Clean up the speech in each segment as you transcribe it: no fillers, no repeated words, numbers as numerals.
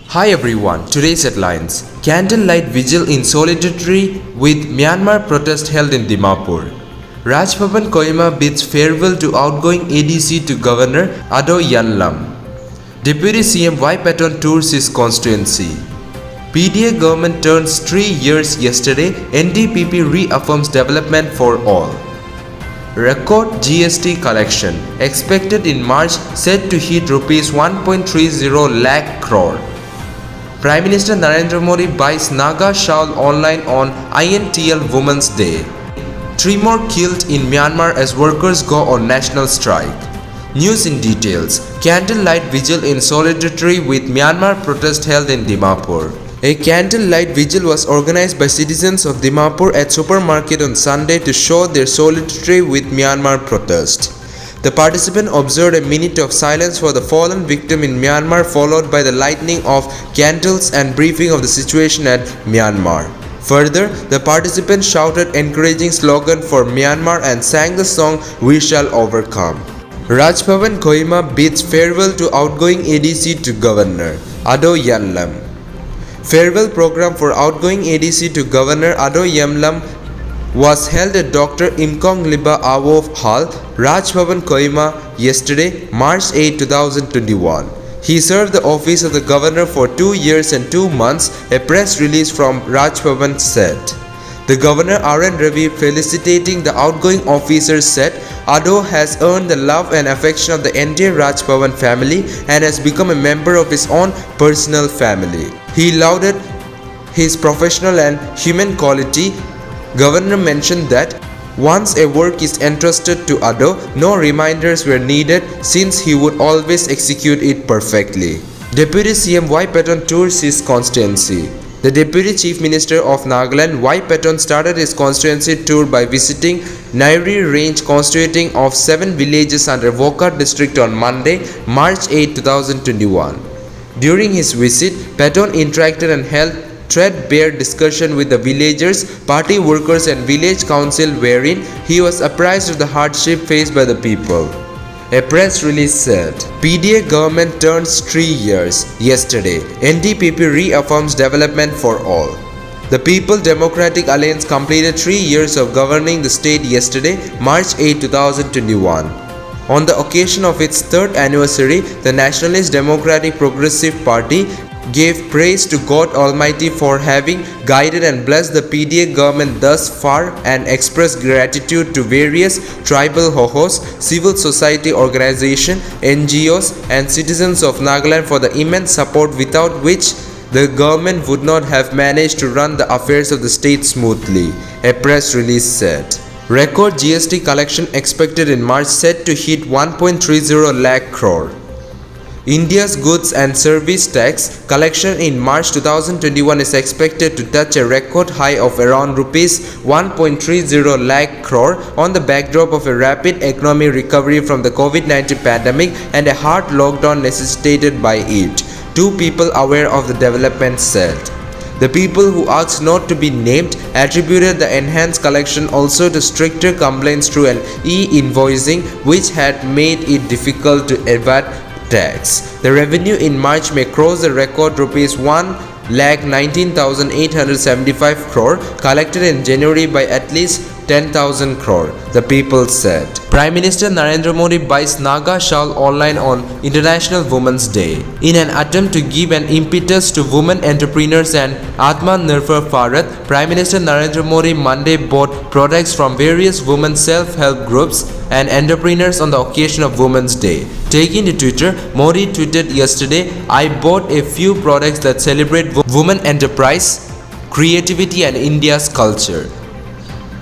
Hi everyone, today's headlines. Candlelight vigil in solidarity with Myanmar protest held in Dimapur. Raj Bhavan Kohima bids farewell to outgoing ADC to Governor Ado Yanlam. Deputy CM Y Paton tours his constituency. PDA government turns 3 years yesterday, NDPP reaffirms development for all. Record GST collection expected in March set to hit Rs 1.30 lakh crore. Prime Minister Narendra Modi buys Naga shawl online on INTL Women's Day. 3 more killed in Myanmar as workers go on national strike. News in details. Candlelight vigil in solidarity with Myanmar protest held in Dimapur. A candlelight vigil was organized by citizens of Dimapur at supermarket on Sunday to show their solidarity with Myanmar protest. The participants observed a minute of silence for the fallen victim in Myanmar, followed by the lighting of candles and briefing of the situation at Myanmar. Further, the participants shouted encouraging slogan for Myanmar and sang the song "We Shall Overcome." Raj Bhavan Kohima bids farewell to outgoing ADC to Governor Ado Yanlam. Farewell program for outgoing ADC to Governor Ado Yanlam was held at Dr. Imkong Liba Awo Hall, Raj Bhavan Kohima yesterday, March 8, 2021. He served the office of the governor for 2 years and 2 months, a press release from Raj Bhavan said. The Governor R.N. Ravi, felicitating the outgoing officers, said Ado has earned the love and affection of the entire Raj Bhavan family and has become a member of his own personal family. He lauded his professional and human quality. Governor mentioned that once a work is entrusted to Ado, no reminders were needed since he would always execute it perfectly. Deputy CM Y Paton tours his constituency. The Deputy Chief Minister of Nagaland, Y Paton, started his constituency tour by visiting Nairi Range, constituting of 7 villages under Wokat district on Monday, March 8, 2021. During his visit, Paton interacted and held threadbare discussion with the villagers, party workers and village council, wherein he was apprised of the hardship faced by the people. A press release said, PDA government turns 3 years yesterday, NDPP reaffirms development for all. The People Democratic Alliance completed 3 years of governing the state yesterday, March 8, 2021. On the occasion of its 3rd anniversary, the Nationalist Democratic Progressive Party gave praise to God Almighty for having guided and blessed the PDA government thus far and expressed gratitude to various tribal hohos, civil society organizations, NGOs and citizens of Nagaland for the immense support without which the government would not have managed to run the affairs of the state smoothly, a press release said. Record GST collection expected in March set to hit 1.30 lakh crore. India's goods and service tax collection in March 2021 is expected to touch a record high of around Rs 1.30 lakh crore on the backdrop of a rapid economic recovery from the COVID-19 pandemic and a hard lockdown necessitated by it, 2 people aware of the development said. The people who asked not to be named attributed the enhanced collection also to stricter compliance through an e-invoicing which had made it difficult to evade tax. The revenue in March may cross the record Rs 1,19,875 crore collected in January by at least 10,000 crore, the people said. Prime Minister Narendra Modi buys Naga shawl online on International Women's Day. In an attempt to give an impetus to women entrepreneurs and Atmanirbhar Bharat, Prime Minister Narendra Modi Monday bought products from various women self-help groups and entrepreneurs on the occasion of Women's Day. Taking to Twitter, Modi tweeted yesterday, "I bought a few products that celebrate women enterprise, creativity and India's culture."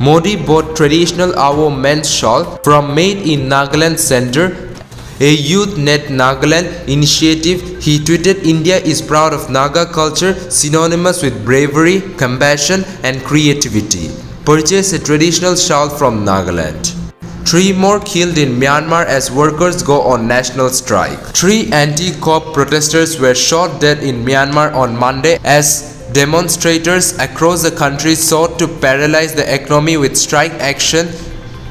Modi bought traditional Awo men's shawl from Made in Nagaland Center, a Youth Net Nagaland initiative. He tweeted, "India is proud of Naga culture, synonymous with bravery, compassion and creativity. Purchase a traditional shawl from Nagaland." 3 more killed in Myanmar as workers go on national strike. 3 anti-coup protesters were shot dead in Myanmar on Monday as demonstrators across the country sought to paralyze the economy with strike action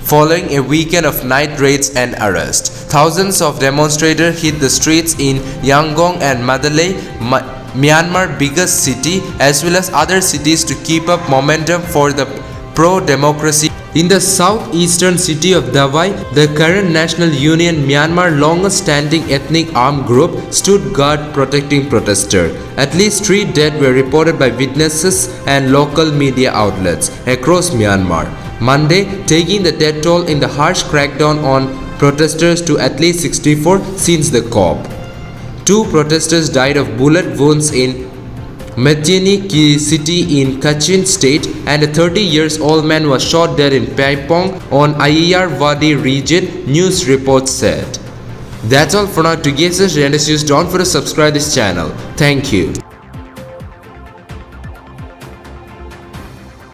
following a weekend of night raids and arrests. Thousands of demonstrators hit the streets in Yangon and Mandalay, Myanmar's biggest city, as well as other cities to keep up momentum for the pro-democracy. In the southeastern city of Davao, the current National Union Myanmar longest-standing ethnic armed group stood guard protecting protesters. At least 3 dead were reported by witnesses and local media outlets across Myanmar. Monday, taking the death toll in the harsh crackdown on protesters to at least 64 since the coup. 2 protesters died of bullet wounds in Medjani city in Kachin state, and a 30-year-old man was shot dead in Paipong on Ayeyar Wadi region, news reports said. That's all for now. To get such latest news, don't forget to subscribe this channel. Thank you.